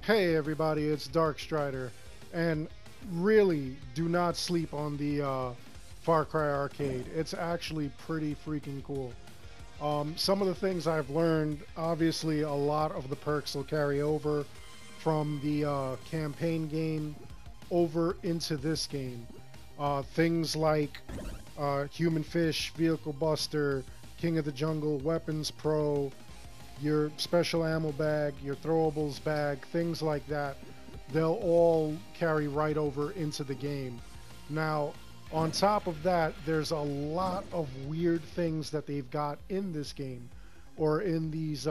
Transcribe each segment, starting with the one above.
Hey everybody, it's Dark Strider, and really do not sleep on the Far Cry Arcade. It's actually pretty freaking cool. Some of the things I've learned, obviously a lot of the perks will carry over from the campaign game over into this game. Things like Human Fish, Vehicle Buster, King of the Jungle, Weapons Pro, your special ammo bag, your throwables bag, things like that, they'll all carry right over into the game. Now, on top of that, there's a lot of weird things that they've got in this game or in these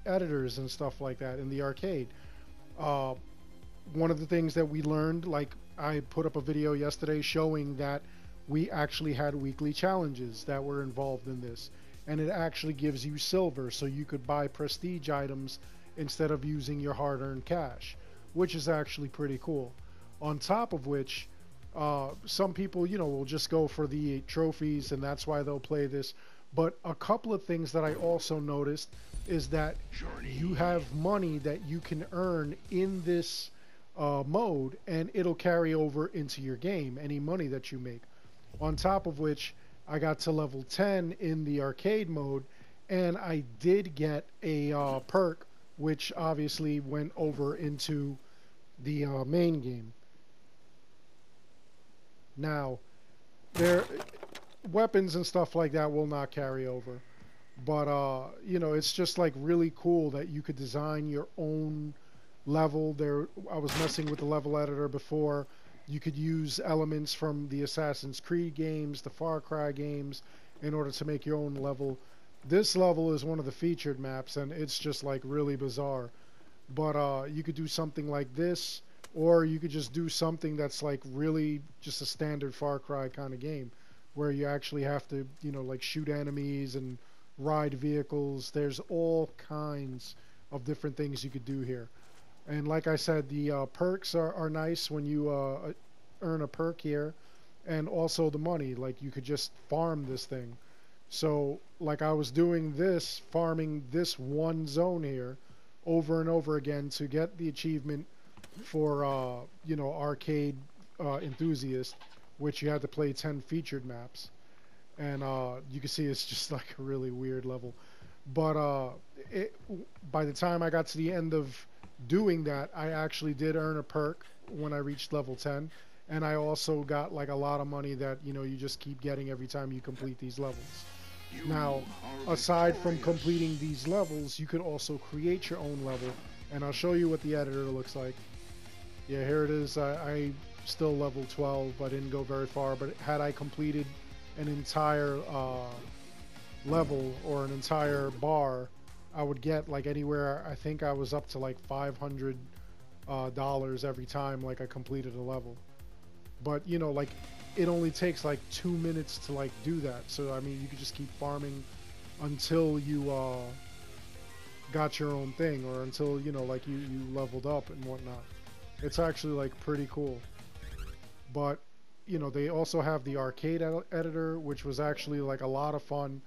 editors and stuff like that in the arcade. Uh, One of the things that we learned, like I put up a video yesterday showing that we actually had weekly challenges that were involved in this, and it actually gives you silver so you could buy prestige items instead of using your hard-earned cash, which is actually pretty cool. On top of which, some people, will just go for the trophies, and that's why they'll play this. But a couple of things that I also noticed is that you have money that you can earn in this mode, and it'll carry over into your game, any money that you make. On top of which, I got to level 10 in the arcade mode, and I did get a perk, which obviously went over into the main game. Now, their weapons and stuff like that will not carry over, but it's just like really cool that you could design your own level. There, I was messing with the level editor before. You could use elements from the Assassin's Creed games, the Far Cry games, in order to make your own level. This level is one of the featured maps, and it's just like really bizarre. But you could do something like this, or you could just do something that's like really just a standard Far Cry kind of game, where you actually have to, like shoot enemies and ride vehicles. There's all kinds of different things you could do here. And like I said, the perks are nice when you earn a perk here, and also the money. Like you could just farm this thing. So like I was doing this, farming this one zone here over and over again to get the achievement for arcade enthusiast, which you had to play 10 featured maps. And you can see it's just like a really weird level. But by the time I got to the end of doing that, I actually did earn a perk when I reached level 10, and I also got like a lot of money that you just keep getting every time you complete these levels. Now, aside from completing these levels, you could also create your own level, and I'll show you what the editor looks like. Yeah, here it is. I still level 12. I didn't go very far, but had I completed an entire level or an entire bar, I would get like anywhere. I think I was up to like $500 every time like I completed a level. But like it only takes like 2 minutes to like do that. So I mean, you could just keep farming until you got your own thing, or until like you leveled up and whatnot. It's actually like pretty cool. But they also have the arcade editor, which was actually like a lot of fun.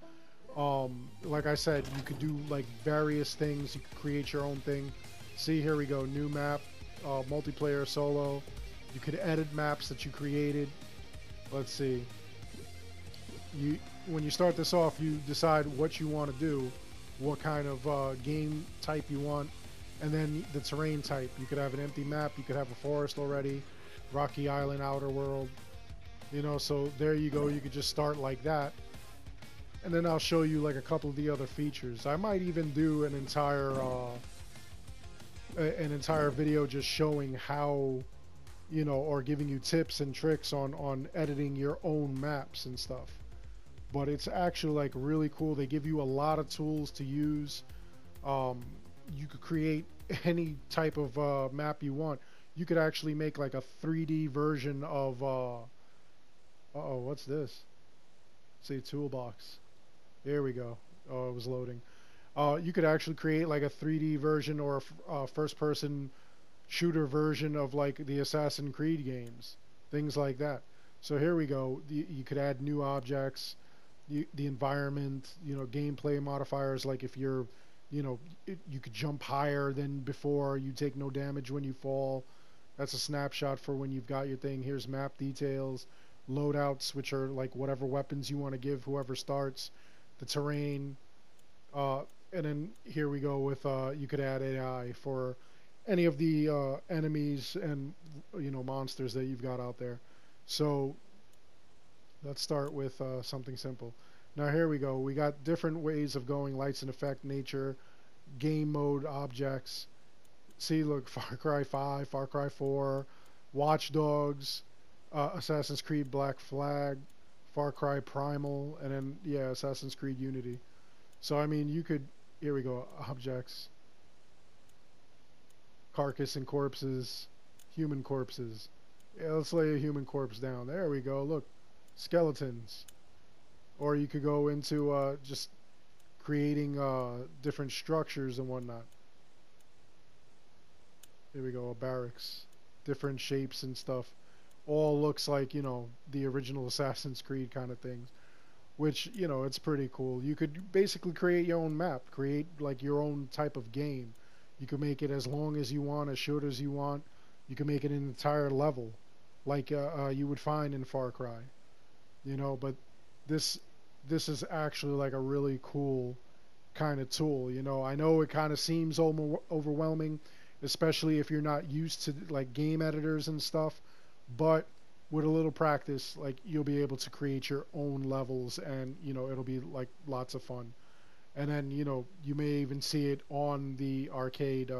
Like I said, you could do like various things. You could create your own thing. See, here we go, new map, multiplayer solo. You could edit maps that you created. Let's see. When you start this off, you decide what you want to do, what kind of game type you want, and then the terrain type. You could have an empty map. You could have a forest already, rocky island, outer world. So there you go. You could just start like that. And then I'll show you like a couple of the other features. I might even do an entire video just showing how, or giving you tips and tricks on editing your own maps and stuff. But it's actually like really cool. They give you a lot of tools to use. You could create any type of map you want. You could actually make like a 3D version of uh-oh, what's this? See, toolbox. There we go. Oh, it was loading. You could actually create like a 3D version or a first-person shooter version of like the Assassin's Creed games, things like that. So here we go. You could add new objects, the environment, gameplay modifiers. Like if you're You know, you could jump higher than before. You take no damage when you fall. That's a snapshot for when you've got your thing. Here's map details, loadouts, which are like whatever weapons you want to give whoever starts, the terrain, uh, and then here we go with you could add AI for any of the enemies and monsters that you've got out there. So let's start with something simple. Now here we go. We got different ways of going: lights and effect, nature, game mode, objects. See, look, Far Cry 5, Far Cry 4, Watch Dogs, Assassin's Creed Black Flag, Far Cry Primal, and then, yeah, Assassin's Creed Unity. So, I mean, you could, here we go, objects, carcass and corpses, human corpses. Yeah, let's lay a human corpse down. There we go, look, skeletons. Or you could go into just creating different structures and whatnot. Here we go, a barracks. Different shapes and stuff. All looks like, the original Assassin's Creed kind of things. Which, it's pretty cool. You could basically create your own map. Create, like, your own type of game. You could make it as long as you want, as short as you want. You can make it an entire level. Like you would find in Far Cry. But this is actually, like, a really cool kind of tool. I know it kind of seems overwhelming, especially if you're not used to like game editors and stuff, but with a little practice, like, you'll be able to create your own levels, and it'll be like lots of fun. And then you may even see it on the arcade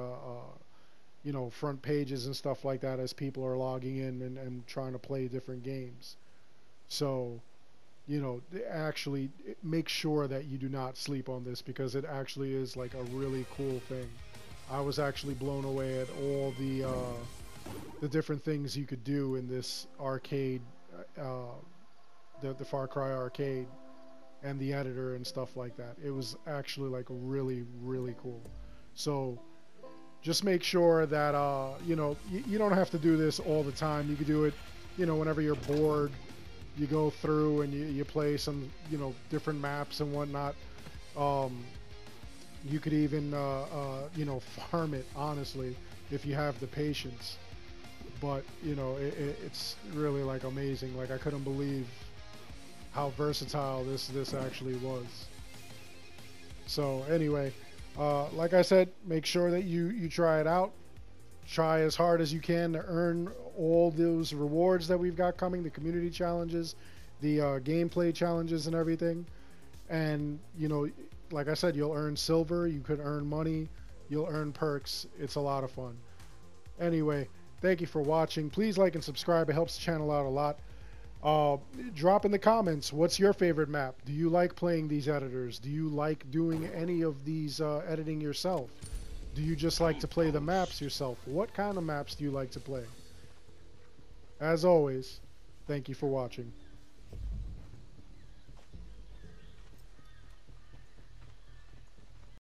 front pages and stuff like that as people are logging in and trying to play different games. So actually make sure that you do not sleep on this, because it actually is like a really cool thing. I was actually blown away at all the different things you could do in this arcade, the Far Cry arcade, and the editor and stuff like that. It was actually like really, really cool. So just make sure that you don't have to do this all the time. You could do it, whenever you're bored. You go through and you play some different maps and whatnot. You could even farm it, honestly, if you have the patience. But it's really like amazing. Like, I couldn't believe how versatile this actually was. So anyway, like I said, make sure that you try it out. Try as hard as you can to earn all those rewards that we've got coming, the community challenges, the gameplay challenges and everything. And like I said, you'll earn silver, you could earn money, you'll earn perks. It's a lot of fun. Anyway, thank you for watching. Please like and subscribe. It helps the channel out a lot. Drop in the comments, what's your favorite map? Do you like playing these editors? Do you like doing any of these editing yourself? Do you just like to play the maps yourself? What kind of maps do you like to play? As always, thank you for watching.